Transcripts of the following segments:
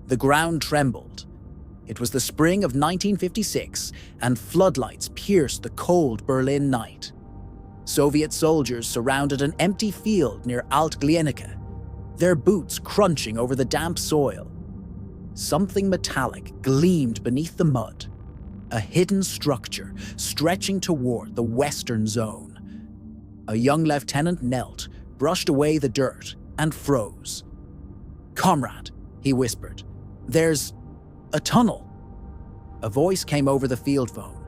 The ground trembled. It was the spring of 1956, and floodlights pierced the cold Berlin night. Soviet soldiers surrounded an empty field near Alt-Glienicke, their boots crunching over the damp soil. Something metallic gleamed beneath the mud, a hidden structure stretching toward the western zone. A young lieutenant knelt, brushed away the dirt, and froze. "Comrade," he whispered, "there's a tunnel." A voice came over the field phone.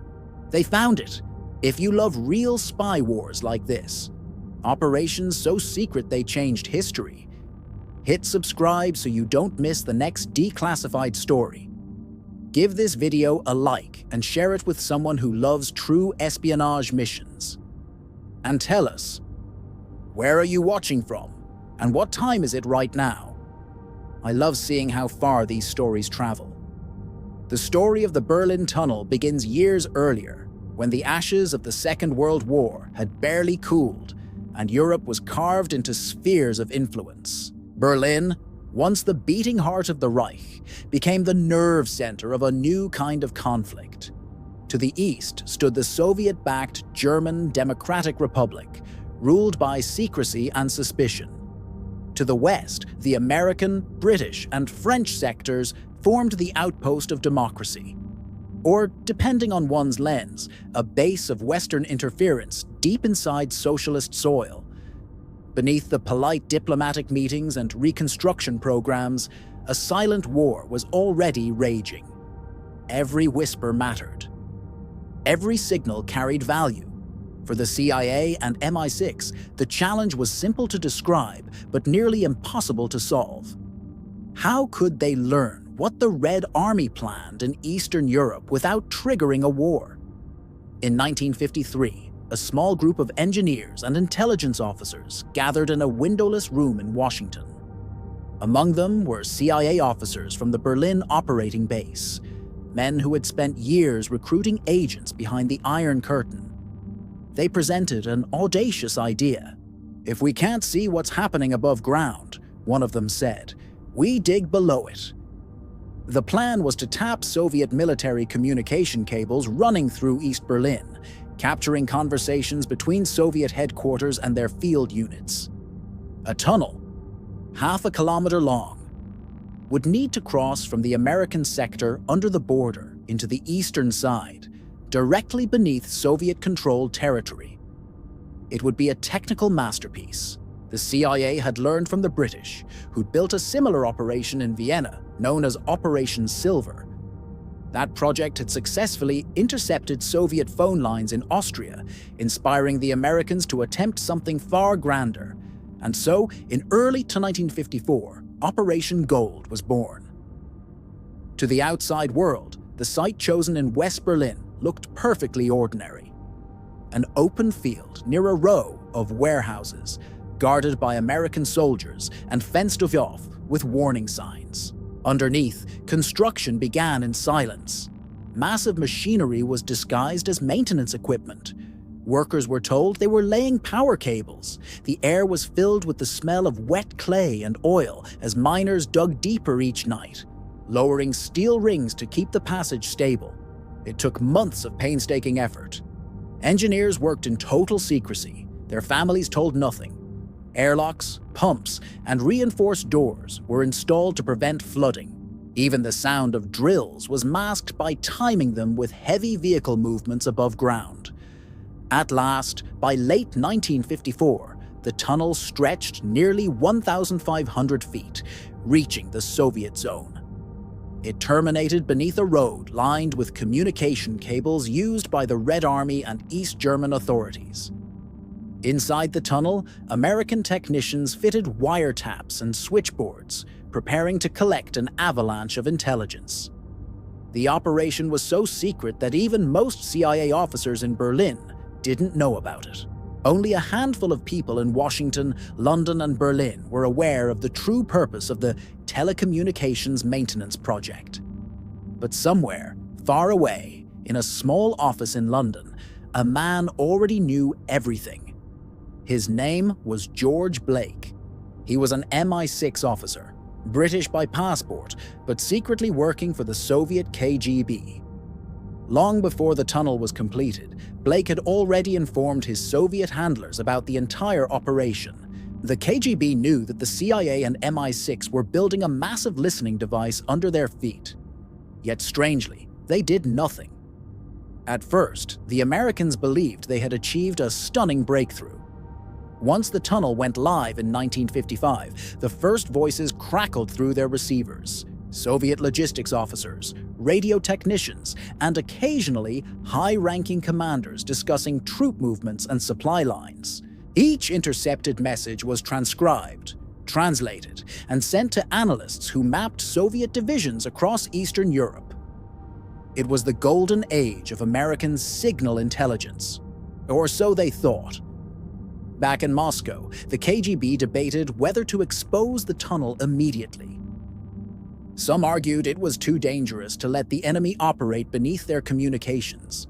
"They found it. If you love real spy wars like this, operations so secret they changed history, hit subscribe so you don't miss the next declassified story. Give this video a like and share it with someone who loves true espionage missions. And tell us, where are you watching from? And what time is it right now? I love seeing how far these stories travel. The story of the Berlin Tunnel begins years earlier, when the ashes of the Second World War had barely cooled and Europe was carved into spheres of influence. Berlin, once the beating heart of the Reich, became the nerve center of a new kind of conflict. To the east stood the Soviet-backed German Democratic Republic, ruled by secrecy and suspicion. To the west, the American, British, and French sectors formed the outpost of democracy. Or, depending on one's lens, a base of Western interference deep inside socialist soil. Beneath the polite diplomatic meetings and reconstruction programs, a silent war was already raging. Every whisper mattered. Every signal carried value. For the CIA and MI6, the challenge was simple to describe, but nearly impossible to solve. How could they learn what the Red Army planned in Eastern Europe without triggering a war? In 1953, a small group of engineers and intelligence officers gathered in a windowless room in Washington. Among them were CIA officers from the Berlin operating base, men who had spent years recruiting agents behind the Iron Curtain. They presented an audacious idea. "If we can't see what's happening above ground," one of them said, "we dig below it." The plan was to tap Soviet military communication cables running through East Berlin, capturing conversations between Soviet headquarters and their field units. A tunnel, half a kilometer long, would need to cross from the American sector under the border into the eastern side, directly beneath Soviet-controlled territory. It would be a technical masterpiece. The CIA had learned from the British, who'd built a similar operation in Vienna, known as Operation Silver. That project had successfully intercepted Soviet phone lines in Austria, inspiring the Americans to attempt something far grander. And so, in early 1954, Operation Gold was born. To the outside world, the site chosen in West Berlin looked perfectly ordinary. An open field near a row of warehouses, guarded by American soldiers and fenced off with warning signs. Underneath, construction began in silence. Massive machinery was disguised as maintenance equipment. Workers were told they were laying power cables. The air was filled with the smell of wet clay and oil as miners dug deeper each night, lowering steel rings to keep the passage stable. It took months of painstaking effort. Engineers worked in total secrecy. Their families told nothing. Airlocks, pumps, and reinforced doors were installed to prevent flooding. Even the sound of drills was masked by timing them with heavy vehicle movements above ground. At last, by late 1954, the tunnel stretched nearly 1,500 feet, reaching the Soviet zone. It terminated beneath a road lined with communication cables used by the Red Army and East German authorities. Inside the tunnel, American technicians fitted wiretaps and switchboards, preparing to collect an avalanche of intelligence. The operation was so secret that even most CIA officers in Berlin didn't know about it. Only a handful of people in Washington, London, and Berlin were aware of the true purpose of the telecommunications maintenance project. But somewhere, far away, in a small office in London, a man already knew everything. His name was George Blake. He was an MI6 officer, British by passport, but secretly working for the Soviet KGB. Long before the tunnel was completed, Blake had already informed his Soviet handlers about the entire operation. The KGB knew that the CIA and MI6 were building a massive listening device under their feet. Yet strangely, they did nothing. At first, the Americans believed they had achieved a stunning breakthrough. Once the tunnel went live in 1955, the first voices crackled through their receivers. Soviet logistics officers, radio technicians, and occasionally high-ranking commanders discussing troop movements and supply lines. Each intercepted message was transcribed, translated, and sent to analysts who mapped Soviet divisions across Eastern Europe. It was the golden age of American signal intelligence, or so they thought. Back in Moscow, the KGB debated whether to expose the tunnel immediately. Some argued it was too dangerous to let the enemy operate beneath their communications.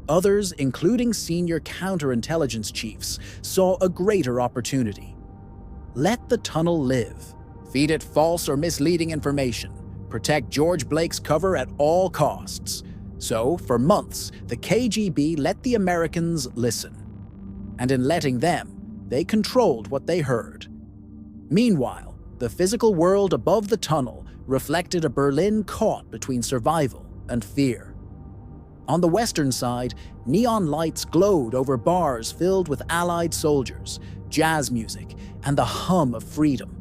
Others, including senior counterintelligence chiefs, saw a greater opportunity. Let the tunnel live. Feed it false or misleading information. Protect George Blake's cover at all costs. So, for months, the KGB let the Americans listen. And in letting them, they controlled what they heard. Meanwhile, the physical world above the tunnel reflected a Berlin caught between survival and fear. On the western side, neon lights glowed over bars filled with Allied soldiers, jazz music, and the hum of freedom.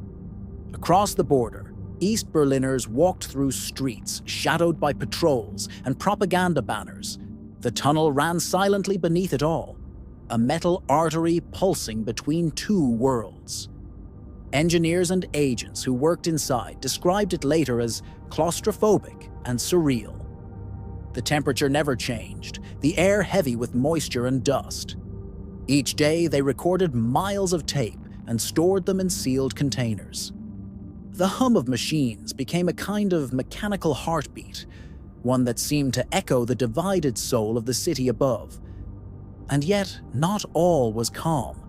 Across the border, East Berliners walked through streets shadowed by patrols and propaganda banners. The tunnel ran silently beneath it all, a metal artery pulsing between two worlds. Engineers and agents who worked inside described it later as claustrophobic and surreal. The temperature never changed, the air heavy with moisture and dust. Each day they recorded miles of tape and stored them in sealed containers. The hum of machines became a kind of mechanical heartbeat, one that seemed to echo the divided soul of the city above. And yet, not all was calm.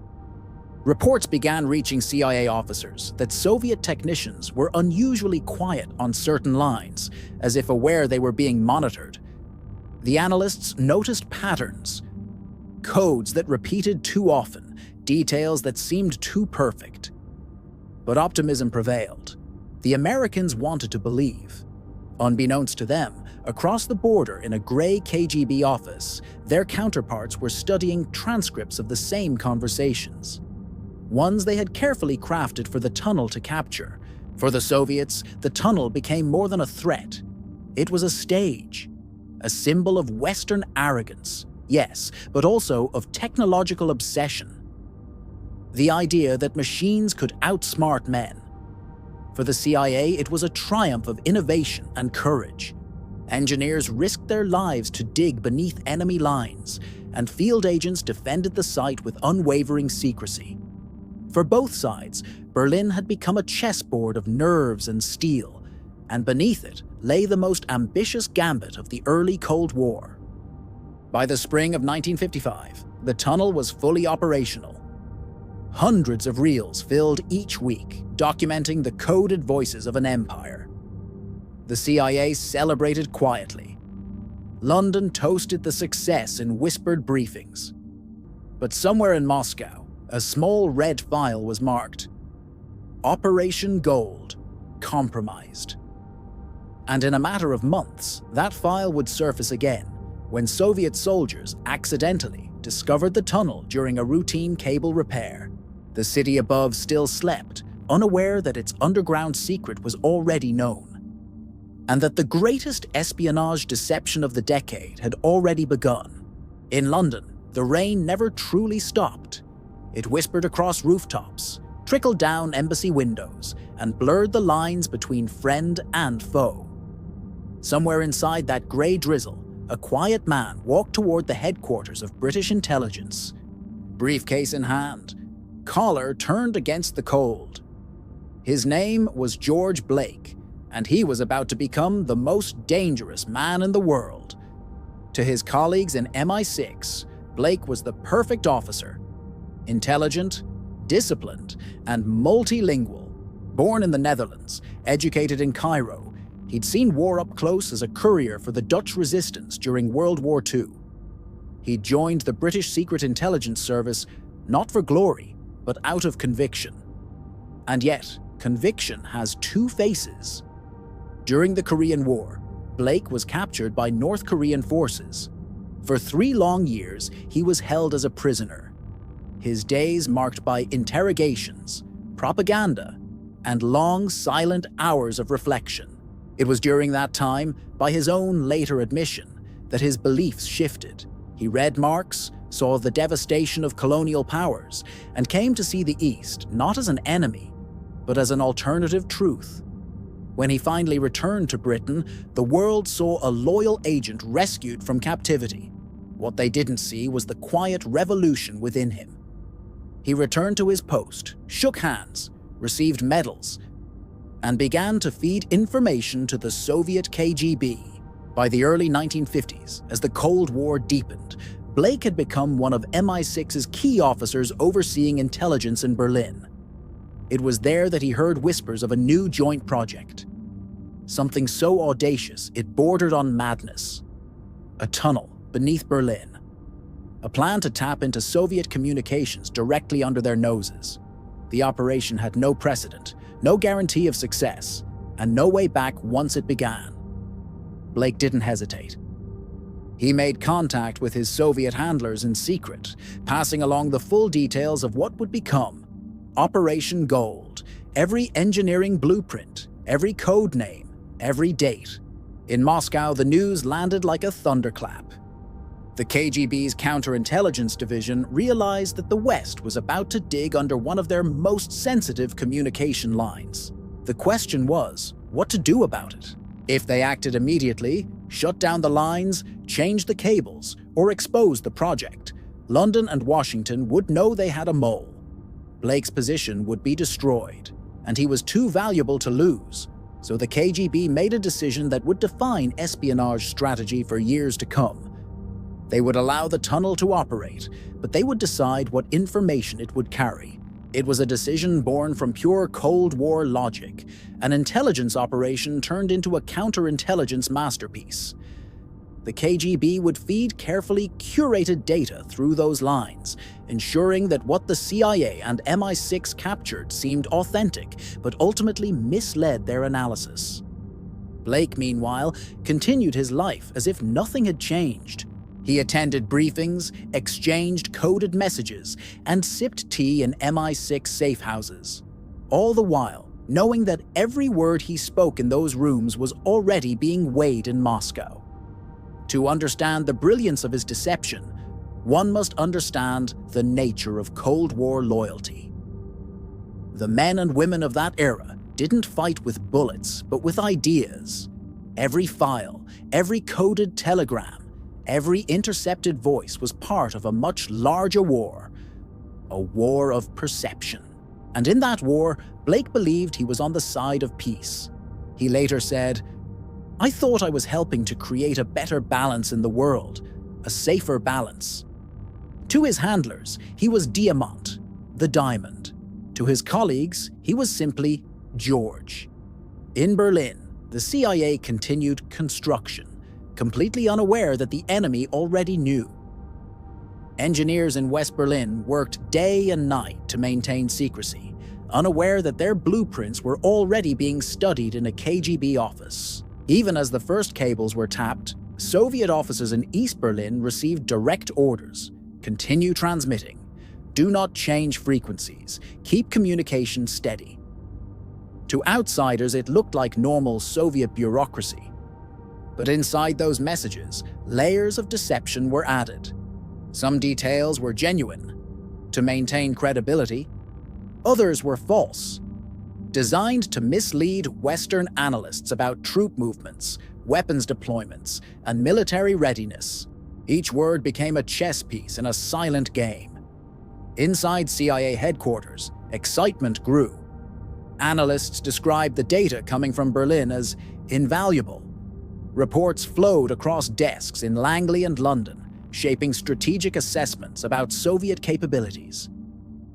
Reports began reaching CIA officers that Soviet technicians were unusually quiet on certain lines, as if aware they were being monitored. The analysts noticed patterns, codes that repeated too often, details that seemed too perfect. But optimism prevailed. The Americans wanted to believe. Unbeknownst to them, across the border in a gray KGB office, their counterparts were studying transcripts of the same conversations. Ones they had carefully crafted for the tunnel to capture. For the Soviets, the tunnel became more than a threat. It was a stage, a symbol of Western arrogance, yes, but also of technological obsession. The idea that machines could outsmart men. For the CIA, it was a triumph of innovation and courage. Engineers risked their lives to dig beneath enemy lines, and field agents defended the site with unwavering secrecy. For both sides, Berlin had become a chessboard of nerves and steel, and beneath it lay the most ambitious gambit of the early Cold War. By the spring of 1955, the tunnel was fully operational. Hundreds of reels filled each week, documenting the coded voices of an empire. The CIA celebrated quietly. London toasted the success in whispered briefings. But somewhere in Moscow, a small red file was marked, Operation Gold, compromised. And in a matter of months, that file would surface again, when Soviet soldiers accidentally discovered the tunnel during a routine cable repair. The city above still slept, unaware that its underground secret was already known, and that the greatest espionage deception of the decade had already begun. In London, the rain never truly stopped. It whispered across rooftops, trickled down embassy windows, and blurred the lines between friend and foe. Somewhere inside that grey drizzle, a quiet man walked toward the headquarters of British intelligence. Briefcase in hand, collar turned against the cold. His name was George Blake, and he was about to become the most dangerous man in the world. To his colleagues in MI6, Blake was the perfect officer. Intelligent, disciplined, and multilingual, Born in the Netherlands, educated in Cairo, he'd seen war up close as a courier for the Dutch resistance during World War II. He joined the British Secret Intelligence Service not for glory, but out of conviction. And yet, conviction has two faces. During the Korean War, Blake was captured by North Korean forces. For 3 long years, he was held as a prisoner. His days marked by interrogations, propaganda, and long, silent hours of reflection. It was during that time, by his own later admission, that his beliefs shifted. He read Marx, saw the devastation of colonial powers, and came to see the East not as an enemy, but as an alternative truth. When he finally returned to Britain, the world saw a loyal agent rescued from captivity. What they didn't see was the quiet revolution within him. He returned to his post, shook hands, received medals, and began to feed information to the Soviet KGB. By the early 1950s, as the Cold War deepened, Blake had become one of MI6's key officers overseeing intelligence in Berlin. It was there that he heard whispers of a new joint project. Something so audacious it bordered on madness. A tunnel beneath Berlin. A plan to tap into Soviet communications directly under their noses. The operation had no precedent, no guarantee of success, and no way back once it began. Blake didn't hesitate. He made contact with his Soviet handlers in secret, passing along the full details of what would become Operation Gold, every engineering blueprint, every code name, every date. In Moscow, the news landed like a thunderclap. The KGB's counterintelligence division realized that the West was about to dig under one of their most sensitive communication lines. The question was, what to do about it? If they acted immediately, shut down the lines, changed the cables, or exposed the project, London and Washington would know they had a mole. Blake's position would be destroyed, and he was too valuable to lose, so the KGB made a decision that would define espionage strategy for years to come. They would allow the tunnel to operate, but they would decide what information it would carry. It was a decision born from pure Cold War logic, an intelligence operation turned into a counterintelligence masterpiece. The KGB would feed carefully curated data through those lines, ensuring that what the CIA and MI6 captured seemed authentic, but ultimately misled their analysis. Blake, meanwhile, continued his life as if nothing had changed. He attended briefings, exchanged coded messages, and sipped tea in MI6 safe houses. All the while, knowing that every word he spoke in those rooms was already being weighed in Moscow. To understand the brilliance of his deception, one must understand the nature of Cold War loyalty. The men and women of that era didn't fight with bullets, but with ideas. Every file, every coded telegram, every intercepted voice was part of a much larger war, a war of perception. And in that war, Blake believed he was on the side of peace. He later said, "I thought I was helping to create a better balance in the world, a safer balance." To his handlers, he was Diamant, the diamond. To his colleagues, he was simply George. In Berlin, the CIA continued construction, completely unaware that the enemy already knew. Engineers in West Berlin worked day and night to maintain secrecy, unaware that their blueprints were already being studied in a KGB office. Even as the first cables were tapped, Soviet officers in East Berlin received direct orders: continue transmitting, do not change frequencies, keep communication steady. To outsiders, it looked like normal Soviet bureaucracy. But inside those messages, layers of deception were added. Some details were genuine, to maintain credibility. Others were false, designed to mislead Western analysts about troop movements, weapons deployments, and military readiness. Each word became a chess piece in a silent game. Inside CIA headquarters, excitement grew. Analysts described the data coming from Berlin as invaluable. Reports flowed across desks in Langley and London, shaping strategic assessments about Soviet capabilities.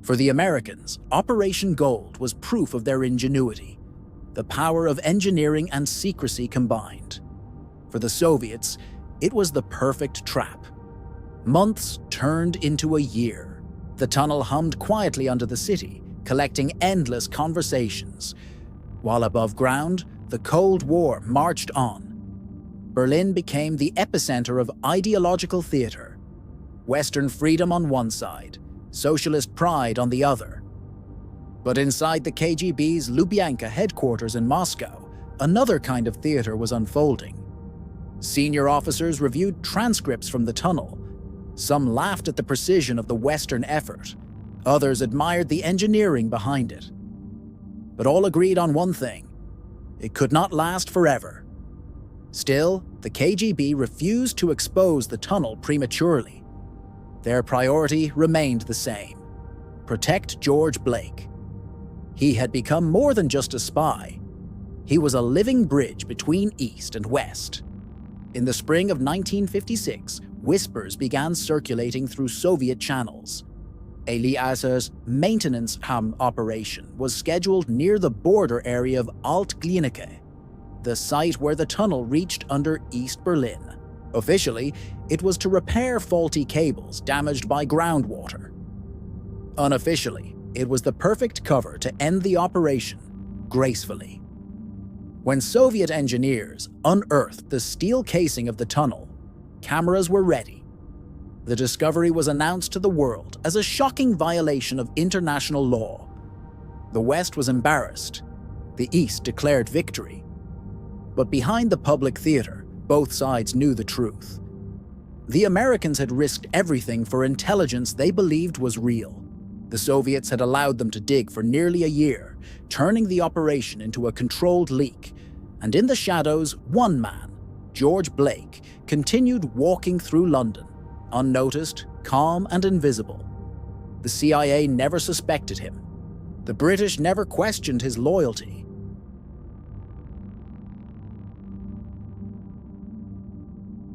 For the Americans, Operation Gold was proof of their ingenuity, the power of engineering and secrecy combined. For the Soviets, it was the perfect trap. Months turned into a year. The tunnel hummed quietly under the city, collecting endless conversations. While above ground, the Cold War marched on. Berlin became the epicenter of ideological theater. Western freedom on one side, socialist pride on the other. But inside the KGB's Lubyanka headquarters in Moscow, another kind of theater was unfolding. Senior officers reviewed transcripts from the tunnel. Some laughed at the precision of the Western effort. Others admired the engineering behind it. But all agreed on one thing: it could not last forever. Still, the KGB refused to expose the tunnel prematurely. Their priority remained the same: protect George Blake. He had become more than just a spy. He was a living bridge between East and West. In the spring of 1956, whispers began circulating through Soviet channels. Elias's maintenance operation was scheduled near the border area of Alt-Glienicke, the site where the tunnel reached under East Berlin. Officially, it was to repair faulty cables damaged by groundwater. Unofficially, it was the perfect cover to end the operation gracefully. When Soviet engineers unearthed the steel casing of the tunnel, cameras were ready. The discovery was announced to the world as a shocking violation of international law. The West was embarrassed. The East declared victory. But behind the public theater, both sides knew the truth. The Americans had risked everything for intelligence they believed was real. The Soviets had allowed them to dig for nearly a year, turning the operation into a controlled leak. And in the shadows, one man, George Blake, continued walking through London, unnoticed, calm and invisible. The CIA never suspected him. The British never questioned his loyalty.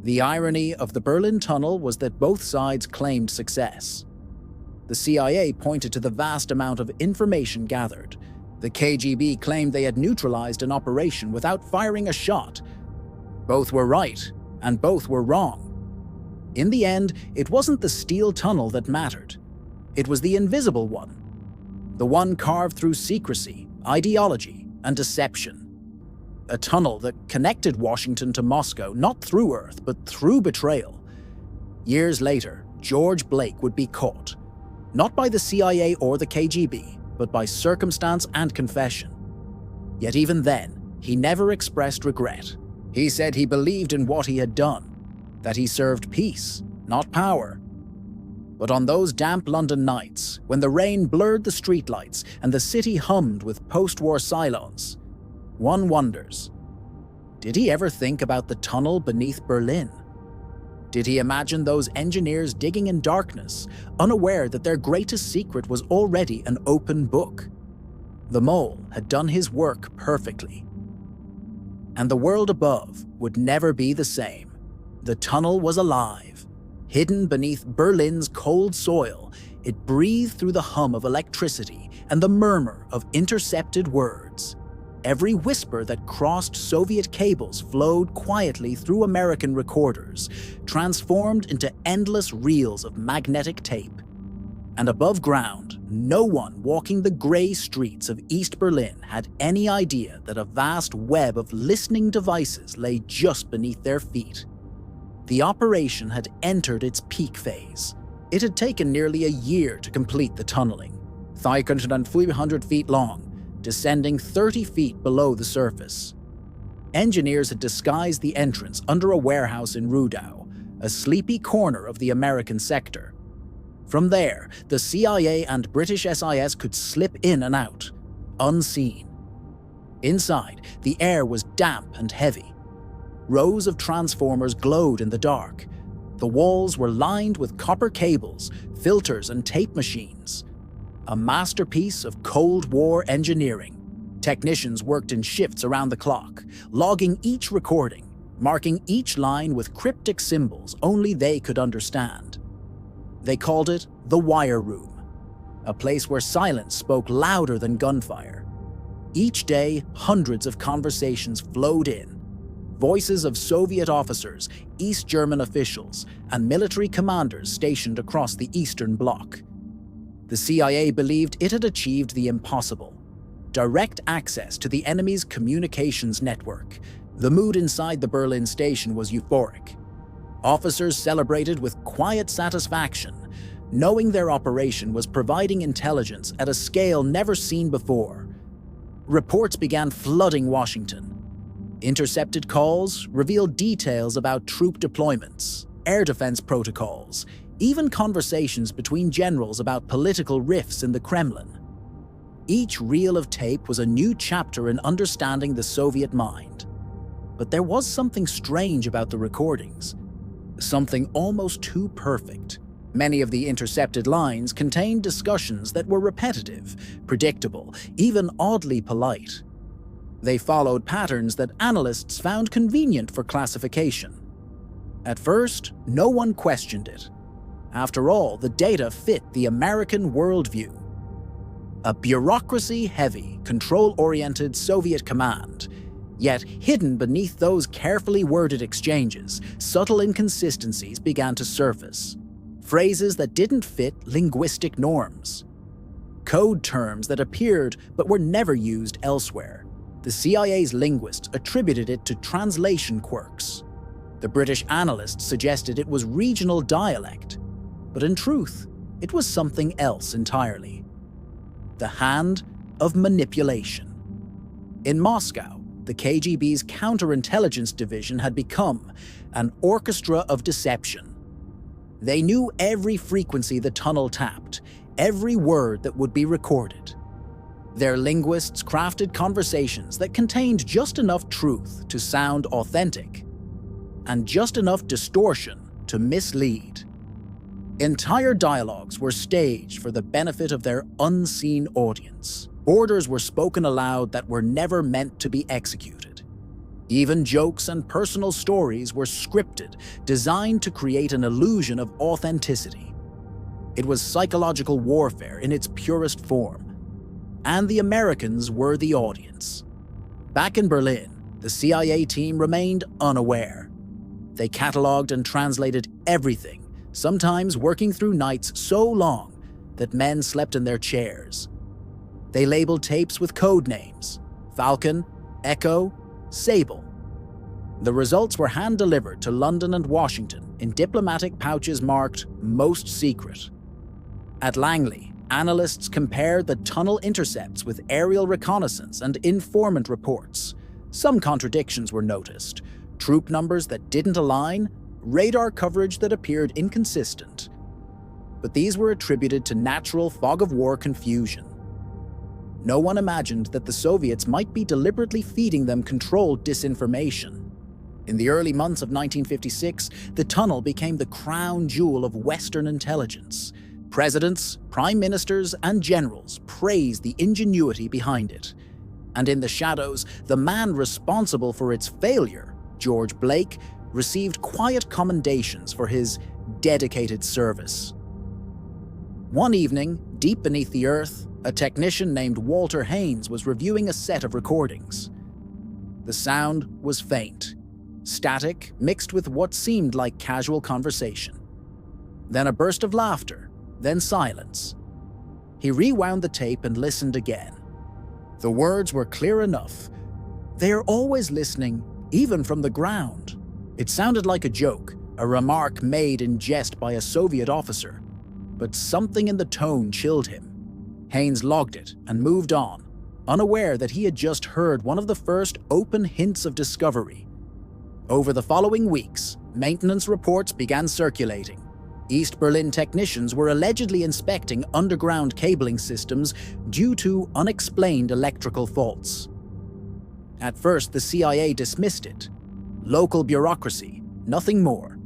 The irony of the Berlin Tunnel was that both sides claimed success. The CIA pointed to the vast amount of information gathered. The KGB claimed they had neutralized an operation without firing a shot. Both were right, and both were wrong. In the end, it wasn't the steel tunnel that mattered. It was the invisible one. The one carved through secrecy, ideology, and deception. A tunnel that connected Washington to Moscow not through Earth, but through betrayal. Years later, George Blake would be caught. Not by the CIA or the KGB, but by circumstance and confession. Yet even then, he never expressed regret. He said he believed in what he had done, that he served peace, not power. But on those damp London nights, when the rain blurred the streetlights and the city hummed with post-war silence, one wonders, did he ever think about the tunnel beneath Berlin? Did he imagine those engineers digging in darkness, unaware that their greatest secret was already an open book? The mole had done his work perfectly. And the world above would never be the same. The tunnel was alive. Hidden beneath Berlin's cold soil, it breathed through the hum of electricity and the murmur of intercepted words. Every whisper that crossed Soviet cables flowed quietly through American recorders, transformed into endless reels of magnetic tape. And above ground, no one walking the gray streets of East Berlin had any idea that a vast web of listening devices lay just beneath their feet. The operation had entered its peak phase. It had taken nearly a year to complete the tunneling, 300 feet long, descending 30 feet below the surface. Engineers had disguised the entrance under a warehouse in Rudau, a sleepy corner of the American sector. From there, the CIA and British SIS could slip in and out, unseen. Inside, the air was damp and heavy. Rows of transformers glowed in the dark. The walls were lined with copper cables, filters, and tape machines. A masterpiece of Cold War engineering. Technicians worked in shifts around the clock, logging each recording, marking each line with cryptic symbols only they could understand. They called it the wire room, a place where silence spoke louder than gunfire. Each day, hundreds of conversations flowed in. Voices of Soviet officers, East German officials, and military commanders stationed across the Eastern Bloc. The CIA believed it had achieved the impossible: direct access to the enemy's communications network. The mood inside the Berlin station was euphoric. Officers celebrated with quiet satisfaction, knowing their operation was providing intelligence at a scale never seen before. Reports began flooding Washington. Intercepted calls revealed details about troop deployments, air defense protocols, even conversations between generals about political rifts in the Kremlin. Each reel of tape was a new chapter in understanding the Soviet mind. But there was something strange about the recordings, something almost too perfect. Many of the intercepted lines contained discussions that were repetitive, predictable, even oddly polite. They followed patterns that analysts found convenient for classification. At first, no one questioned it. After all, the data fit the American worldview. A bureaucracy-heavy, control-oriented Soviet command. Yet, hidden beneath those carefully worded exchanges, subtle inconsistencies began to surface. Phrases that didn't fit linguistic norms. Code terms that appeared but were never used elsewhere. The CIA's linguists attributed it to translation quirks. The British analysts suggested it was regional dialect. But in truth, it was something else entirely. The hand of manipulation. In Moscow, the KGB's counterintelligence division had become an orchestra of deception. They knew every frequency the tunnel tapped, every word that would be recorded. Their linguists crafted conversations that contained just enough truth to sound authentic, and just enough distortion to mislead. Entire dialogues were staged for the benefit of their unseen audience. Orders were spoken aloud that were never meant to be executed. Even jokes and personal stories were scripted, designed to create an illusion of authenticity. It was psychological warfare in its purest form. And the Americans were the audience. Back in Berlin, the CIA team remained unaware. They cataloged and translated everything, sometimes working through nights so long that men slept in their chairs. They labeled tapes with code names: Falcon, Echo, Sable. The results were hand-delivered to London and Washington in diplomatic pouches marked Most Secret. At Langley, analysts compared the tunnel intercepts with aerial reconnaissance and informant reports. Some contradictions were noticed: troop numbers that didn't align, radar coverage that appeared inconsistent. But these were attributed to natural fog-of-war confusion. No one imagined that the Soviets might be deliberately feeding them controlled disinformation. In the early months of 1956, the tunnel became the crown jewel of Western intelligence. Presidents, prime ministers, and generals praised the ingenuity behind it. And in the shadows, the man responsible for its failure, George Blake, received quiet commendations for his dedicated service. One evening, deep beneath the earth, a technician named Walter Haynes was reviewing a set of recordings. The sound was faint, static, mixed with what seemed like casual conversation. Then a burst of laughter, then silence. He rewound the tape and listened again. The words were clear enough. They are always listening, even from the ground. It sounded like a joke, a remark made in jest by a Soviet officer. But something in the tone chilled him. Haynes logged it and moved on, unaware that he had just heard one of the first open hints of discovery. Over the following weeks, maintenance reports began circulating. East Berlin technicians were allegedly inspecting underground cabling systems due to unexplained electrical faults. At first, the CIA dismissed it. Local bureaucracy, nothing more.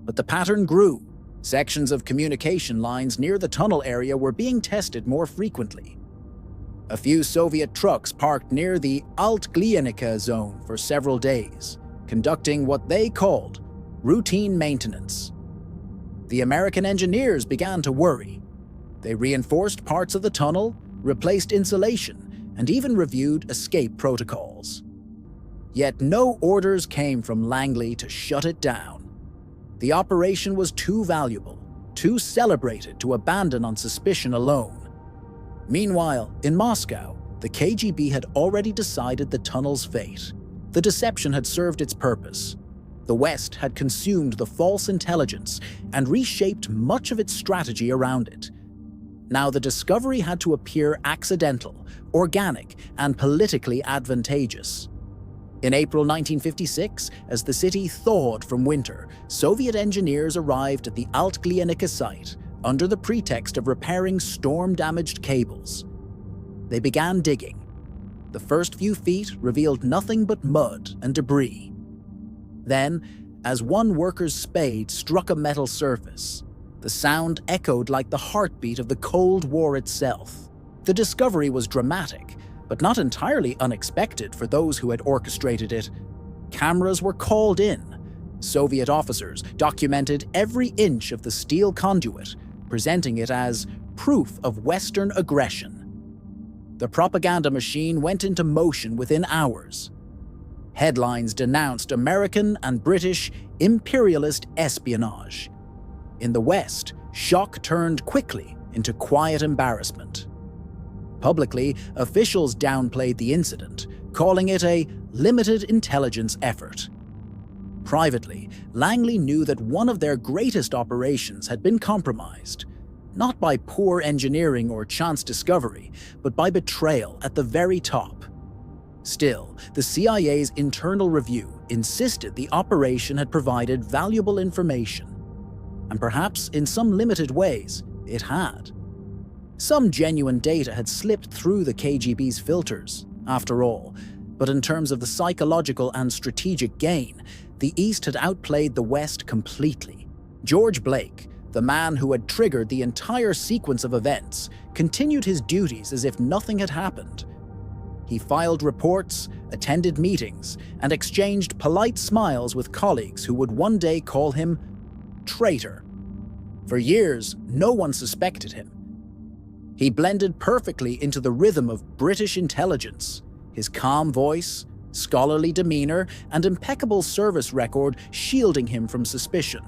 But the pattern grew. Sections of communication lines near the tunnel area were being tested more frequently. A few Soviet trucks parked near the Altglienicke zone for several days, conducting what they called routine maintenance. The American engineers began to worry. They reinforced parts of the tunnel, replaced insulation, and even reviewed escape protocols. Yet no orders came from Langley to shut it down. The operation was too valuable, too celebrated to abandon on suspicion alone. Meanwhile, in Moscow, the KGB had already decided the tunnel's fate. The deception had served its purpose. The West had consumed the false intelligence and reshaped much of its strategy around it. Now the discovery had to appear accidental, organic, and politically advantageous. In April 1956, as the city thawed from winter, Soviet engineers arrived at the Altglienicke site under the pretext of repairing storm-damaged cables. They began digging. The first few feet revealed nothing but mud and debris. Then, as one worker's spade struck a metal surface, the sound echoed like the heartbeat of the Cold War itself. The discovery was dramatic, but not entirely unexpected for those who had orchestrated it. Cameras were called in. Soviet officers documented every inch of the steel conduit, presenting it as proof of Western aggression. The propaganda machine went into motion within hours. Headlines denounced American and British imperialist espionage. In the West, shock turned quickly into quiet embarrassment. Publicly, officials downplayed the incident, calling it a limited intelligence effort. Privately, Langley knew that one of their greatest operations had been compromised, not by poor engineering or chance discovery, but by betrayal at the very top. Still, the CIA's internal review insisted the operation had provided valuable information. And perhaps, in some limited ways, it had. Some genuine data had slipped through the KGB's filters, after all, but in terms of the psychological and strategic gain, the East had outplayed the West completely. George Blake, the man who had triggered the entire sequence of events, continued his duties as if nothing had happened. He filed reports, attended meetings, and exchanged polite smiles with colleagues who would one day call him traitor. For years, no one suspected him. He blended perfectly into the rhythm of British intelligence. His calm voice, scholarly demeanor, and impeccable service record shielding him from suspicion.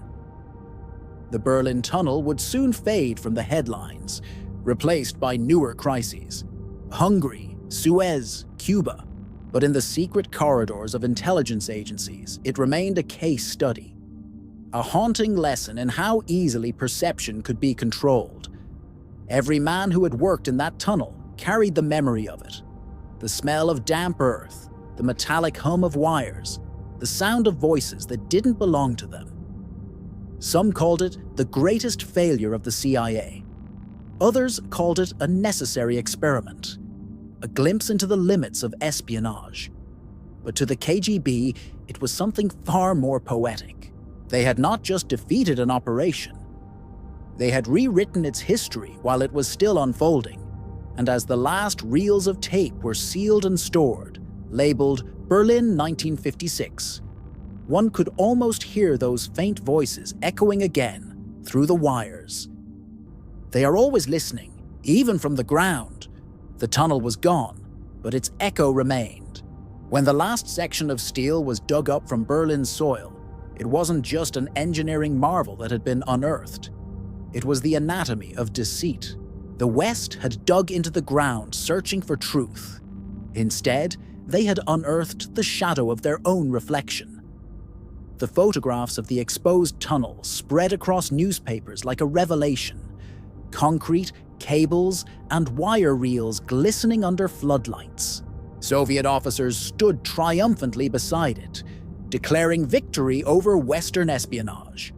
The Berlin Tunnel would soon fade from the headlines, replaced by newer crises. Hungary, Suez, Cuba. But in the secret corridors of intelligence agencies, it remained a case study. A haunting lesson in how easily perception could be controlled. Every man who had worked in that tunnel carried the memory of it. The smell of damp earth, the metallic hum of wires, the sound of voices that didn't belong to them. Some called it the greatest failure of the CIA. Others called it a necessary experiment, a glimpse into the limits of espionage. But to the KGB, it was something far more poetic. They had not just defeated an operation. They had rewritten its history while it was still unfolding, and as the last reels of tape were sealed and stored, labeled Berlin 1956, one could almost hear those faint voices echoing again through the wires. They are always listening, even from the ground. The tunnel was gone, but its echo remained. When the last section of steel was dug up from Berlin's soil, it wasn't just an engineering marvel that had been unearthed. It was the anatomy of deceit. The West had dug into the ground searching for truth. Instead, they had unearthed the shadow of their own reflection. The photographs of the exposed tunnel spread across newspapers like a revelation. Concrete, cables, and wire reels glistening under floodlights. Soviet officers stood triumphantly beside it, declaring victory over Western espionage.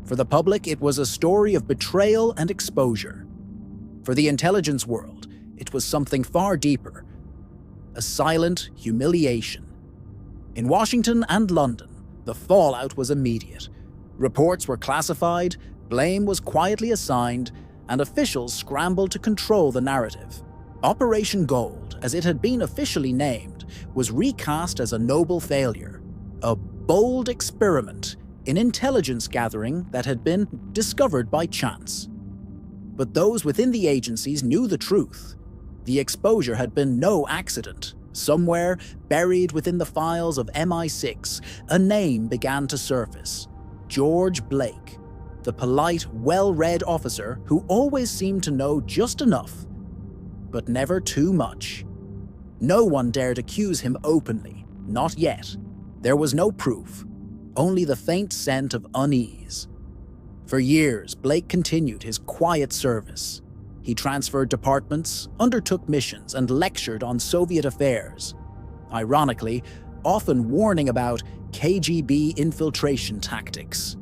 For the public, it was a story of betrayal and exposure. For the intelligence world, it was something far deeper, a silent humiliation. In Washington and London, the fallout was immediate. Reports were classified, blame was quietly assigned, and officials scrambled to control the narrative. Operation Gold, as it had been officially named, was recast as a noble failure, a bold experiment in intelligence gathering that had been discovered by chance. But those within the agencies knew the truth. The exposure had been no accident. Somewhere, buried within the files of MI6, a name began to surface: George Blake, the polite, well-read officer who always seemed to know just enough, but never too much. No one dared accuse him openly, not yet. There was no proof, only the faint scent of unease. For years, Blake continued his quiet service. He transferred departments, undertook missions, and lectured on Soviet affairs. Ironically, often warning about KGB infiltration tactics.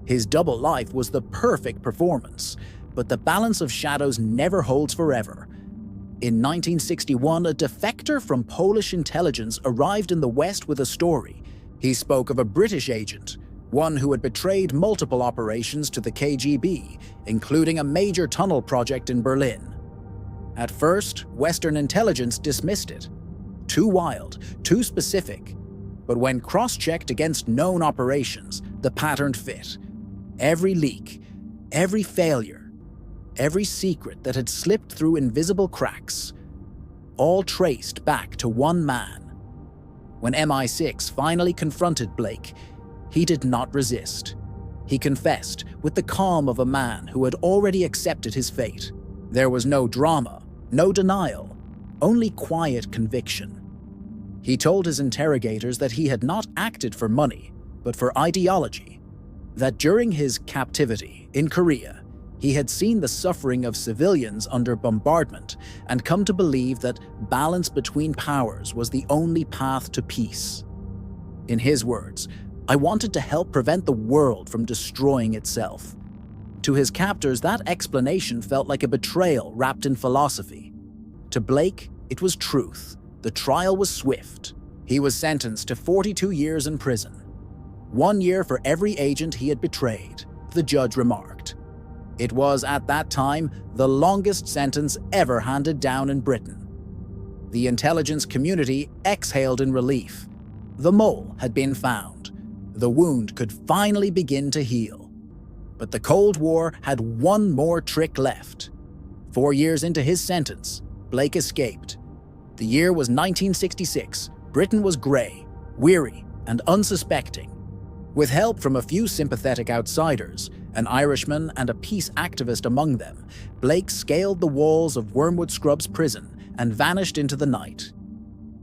His double life was the perfect performance, but the balance of shadows never holds forever. In 1961, a defector from Polish intelligence arrived in the West with a story. He spoke of a British agent, one who had betrayed multiple operations to the KGB, including a major tunnel project in Berlin. At first, Western intelligence dismissed it. Too wild, too specific. But when cross-checked against known operations, the pattern fit. Every leak, every failure, every secret that had slipped through invisible cracks, all traced back to one man. When MI6 finally confronted Blake, he did not resist. He confessed with the calm of a man who had already accepted his fate. There was no drama, no denial, only quiet conviction. He told his interrogators that he had not acted for money, but for ideology. That during his captivity in Korea, he had seen the suffering of civilians under bombardment and come to believe that balance between powers was the only path to peace. In his words, "I wanted to help prevent the world from destroying itself." To his captors, that explanation felt like a betrayal wrapped in philosophy. To Blake, it was truth. The trial was swift. He was sentenced to 42 years in prison. 1 year for every agent he had betrayed, the judge remarked. It was, at that time, the longest sentence ever handed down in Britain. The intelligence community exhaled in relief. The mole had been found. The wound could finally begin to heal. But the Cold War had one more trick left. 4 years into his sentence, Blake escaped. The year was 1966. Britain was grey, weary, and unsuspecting. With help from a few sympathetic outsiders, an Irishman and a peace activist among them, Blake scaled the walls of Wormwood Scrubbs prison and vanished into the night.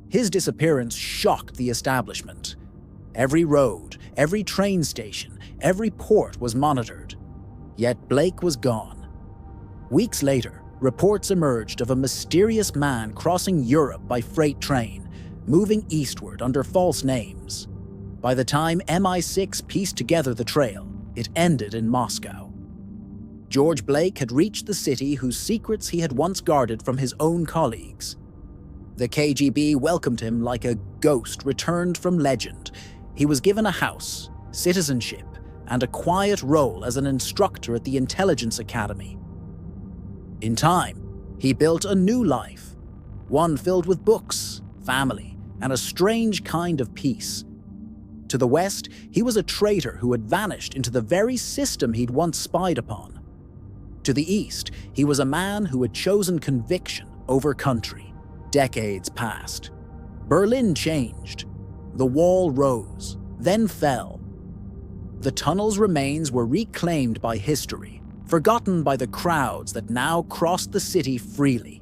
His disappearance shocked the establishment. Every road, every train station, every port was monitored. Yet Blake was gone. Weeks later, reports emerged of a mysterious man crossing Europe by freight train, moving eastward under false names. By the time MI6 pieced together the trail, it ended in Moscow. George Blake had reached the city whose secrets he had once guarded from his own colleagues. The KGB welcomed him like a ghost returned from legend. He was given a house, citizenship, and a quiet role as an instructor at the Intelligence Academy. In time, he built a new life, one filled with books, family, and a strange kind of peace. To the West, he was a traitor who had vanished into the very system he'd once spied upon. To the East, he was a man who had chosen conviction over country. Decades passed. Berlin changed. The wall rose, then fell. The tunnel's remains were reclaimed by history, forgotten by the crowds that now crossed the city freely.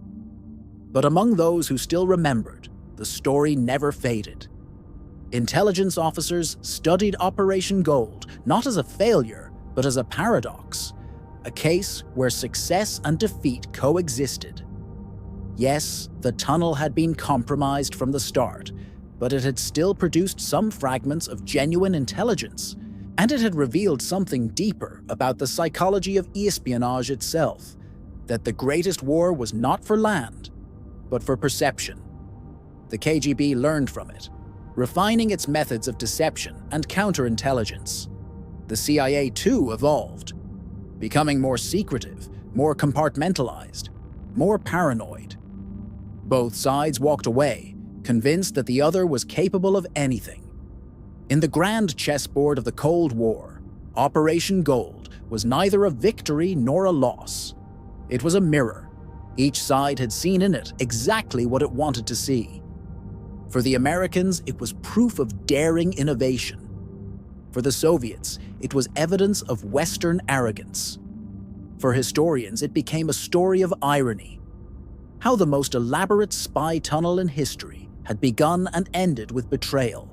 But among those who still remembered, the story never faded. Intelligence officers studied Operation Gold not as a failure, but as a paradox, a case where success and defeat coexisted. Yes, the tunnel had been compromised from the start, but it had still produced some fragments of genuine intelligence, and it had revealed something deeper about the psychology of espionage itself, that the greatest war was not for land, but for perception. The KGB learned from it, refining its methods of deception and counterintelligence. The CIA too evolved, becoming more secretive, more compartmentalized, more paranoid. Both sides walked away, convinced that the other was capable of anything. In the grand chessboard of the Cold War, Operation Gold was neither a victory nor a loss. It was a mirror. Each side had seen in it exactly what it wanted to see. For the Americans, it was proof of daring innovation. For the Soviets, it was evidence of Western arrogance. For historians, it became a story of irony. How the most elaborate spy tunnel in history had begun and ended with betrayal.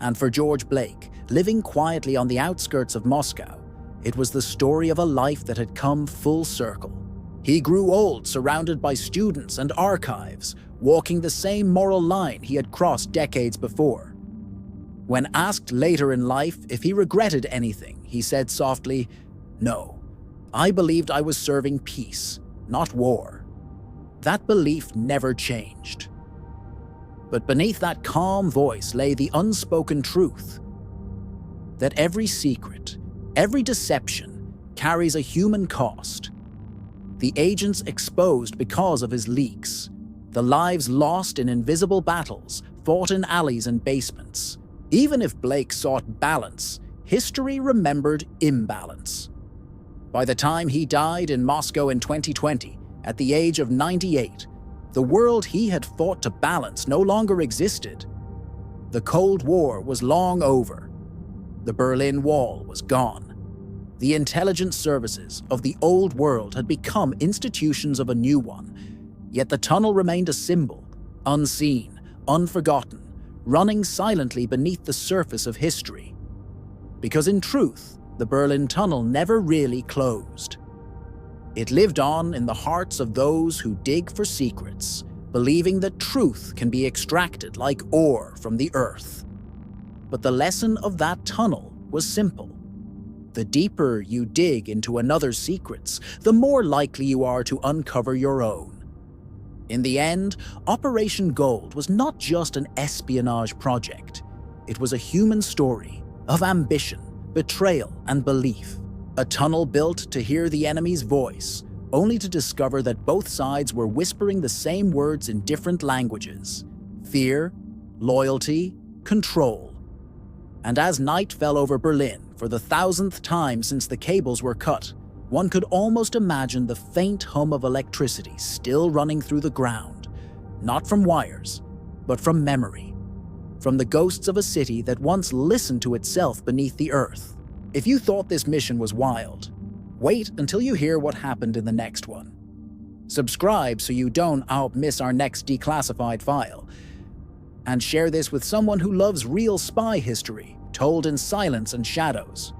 And for George Blake, living quietly on the outskirts of Moscow, it was the story of a life that had come full circle. He grew old surrounded by students and archives, walking the same moral line he had crossed decades before. When asked later in life if he regretted anything, he said softly, "No, I believed I was serving peace, not war." That belief never changed. But beneath that calm voice lay the unspoken truth that every secret, every deception carries a human cost. The agents exposed because of his leaks, the lives lost in invisible battles fought in alleys and basements. Even if Blake sought balance, history remembered imbalance. By the time he died in Moscow in 2020, at the age of 98, the world he had fought to balance no longer existed. The Cold War was long over. The Berlin Wall was gone. The intelligence services of the old world had become institutions of a new one, yet the tunnel remained a symbol, unseen, unforgotten, running silently beneath the surface of history. Because in truth, the Berlin Tunnel never really closed. It lived on in the hearts of those who dig for secrets, believing that truth can be extracted like ore from the earth. But the lesson of that tunnel was simple. The deeper you dig into another's secrets, the more likely you are to uncover your own. In the end, Operation Gold was not just an espionage project. It was a human story of ambition, betrayal, and belief. A tunnel built to hear the enemy's voice, only to discover that both sides were whispering the same words in different languages: fear, loyalty, control. And as night fell over Berlin for the 1,000th time since the cables were cut, one could almost imagine the faint hum of electricity still running through the ground, not from wires, but from memory, from the ghosts of a city that once listened to itself beneath the earth. If you thought this mission was wild, wait until you hear what happened in the next one. Subscribe so you don't miss our next declassified file, and share this with someone who loves real spy history told in silence and shadows.